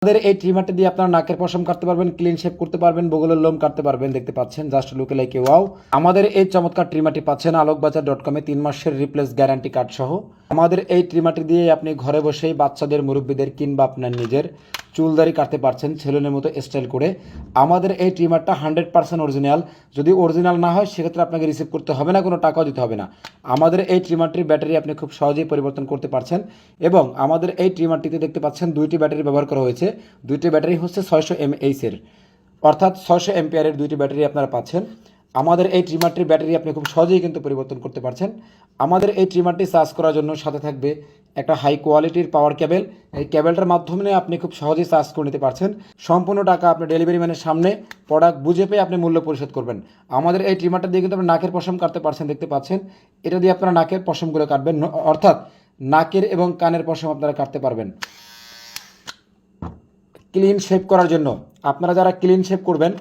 আমাদের এই ট্রিমারটি দিয়ে আপনারা নাকের পশম কাটতে পারবেন, ক্লিন শেপ করতে পারবেন, বগলের লোম কাটতে পারবেন। দেখতে পাচ্ছেন জাস্ট লুকে লাইক ওয়াও। আমাদের এই চমৎকার ট্রিমারটি পাচ্ছেন আলোকবাজার.com-এ 3 মাসের রিপ্লেস গ্যারান্টি কার্ড সহ। আমাদের এই ট্রিমারটি দিয়ে আপনি ঘরে বসেই বাচ্চাদের, মুরব্বীদের কিংবা আপনার নিজের চুলদারি কাটতে পারছেন ছেলেনের মতো স্টাইল করে। আমাদের এই ট্রিমারটা 100% অরিজিনাল। যদি অরিজিনাল না হয় সেক্ষেত্রে আপনাকে রিসিভ করতে হবে না, কোনো টাকাও দিতে হবে না। আমাদের এই ট্রিমারটির ব্যাটারি আপনি খুব সহজেই পরিবর্তন করতে পারছেন এবং আমাদের এই ট্রিমারটিতে দেখতে পাচ্ছেন 2টি ব্যাটারি ব্যবহার করা হয়েছে। 2টি ব্যাটারি হচ্ছে 600 mAh-এর, অর্থাৎ 600 অ্যাম্পিয়ারের 2টি ব্যাটারি আপনারা পাচ্ছেন। আমাদের এই ট্রিমারটির ব্যাটারি আপনি খুব সহজেই কিন্তু পরিবর্তন করতে পারছেন। আমাদের এই ট্রিমারটি চার্জ করার জন্য সাথে থাকবে একটা হাই কোয়ালিটির পাওয়ার কেবেল। এই কেবেলটার মাধ্যমে আপনি খুব সহজেই চার্জ করে নিতে পারছেন। সম্পূর্ণ টাকা আপনি ডেলিভারি ম্যানের সামনে প্রোডাক্ট বুঝে পেয়ে আপনি মূল্য পরিশোধ করবেন। আমাদের এই ট্রিমারটা দিয়ে কিন্তু আপনি নাকের পশম কাটতে পারছেন, দেখতে পাচ্ছেন। এটা দিয়ে আপনারা নাকের পশমগুলো কাটবেন, অর্থাৎ নাকের এবং কানের পশম আপনারা কাটতে পারবেন। ক্লিন শেপ করার জন্য আপনারা যারা ক্লিন শেপ করবেন,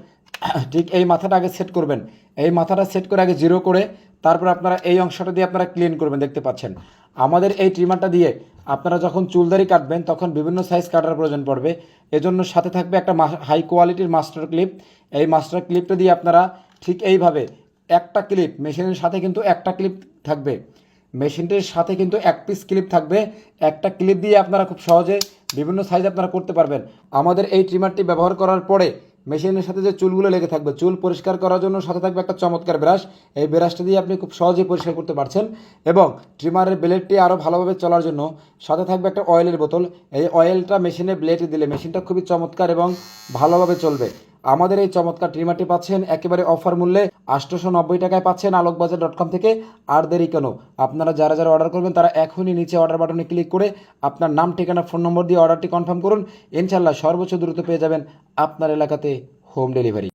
ঠিক এই মাথাটা আগে সেট করবেন। এই মাথাটা সেট করে আগে জিরো করে তারপর আপনারা এই অংশটা দিয়ে আপনারা ক্লিন করবেন। দেখতে পাচ্ছেন আমাদের এই ট্রিমারটা দিয়ে আপনারা যখন চুলদারি কাটবেন তখন বিভিন্ন সাইজ কাটার প্রয়োজন পড়বে। এজন্য সাথে থাকবে একটা হাই কোয়ালিটির মাস্টার ক্লিপ। এই মাস্টার ক্লিপটা দিয়ে আপনারা ঠিক এইভাবে একটা ক্লিপ, মেশিনের সাথে কিন্তু একটা ক্লিপ থাকবে, মেশিনটির সাথে কিন্তু এক পিস ক্লিপ থাকবে। একটা ক্লিপ দিয়ে আপনারা খুব সহজে বিভিন্ন সাইজ আপনারা করতে পারবেন। আমাদের এই ট্রিমারটি ব্যবহার করার পরে মেশিনের সাথে যে চুলগুলো লেগে থাকবে, চুল পরিষ্কার করার জন্য সাথে থাকবে একটা চমৎকার ব্রাশ। এই ব্রাশটা দিয়ে আপনি খুব সহজেই পরিষ্কার করতে পারছেন এবং ট্রিমারের ব্লেডটি আরও ভালোভাবে চলার জন্য সাথে থাকবে একটা অয়েলের বোতল। এই অয়েলটা মেশিনে ব্লেডে দিলে মেশিনটা খুবই চমৎকার এবং ভালোভাবে চলবে। আমাদের এই চমৎকার ট্রিমারটি পাচ্ছেন একেবারে অফার মূল্যে 890 টাকায় পাচ্ছেন আলোকবাজার.com থেকে। আর দেরি কেন, আপনারা যারা যারা অর্ডার করবেন তারা এখনই নিচে অর্ডার বাটনে ক্লিক করে আপনার নাম, ঠিকানা, ফোন নম্বর দিয়ে অর্ডারটি কনফার্ম করুন। ইনশাল্লাহ সর্বোচ্চ দ্রুত পেয়ে যাবেন আপনার এলাকাতে হোম ডেলিভারি।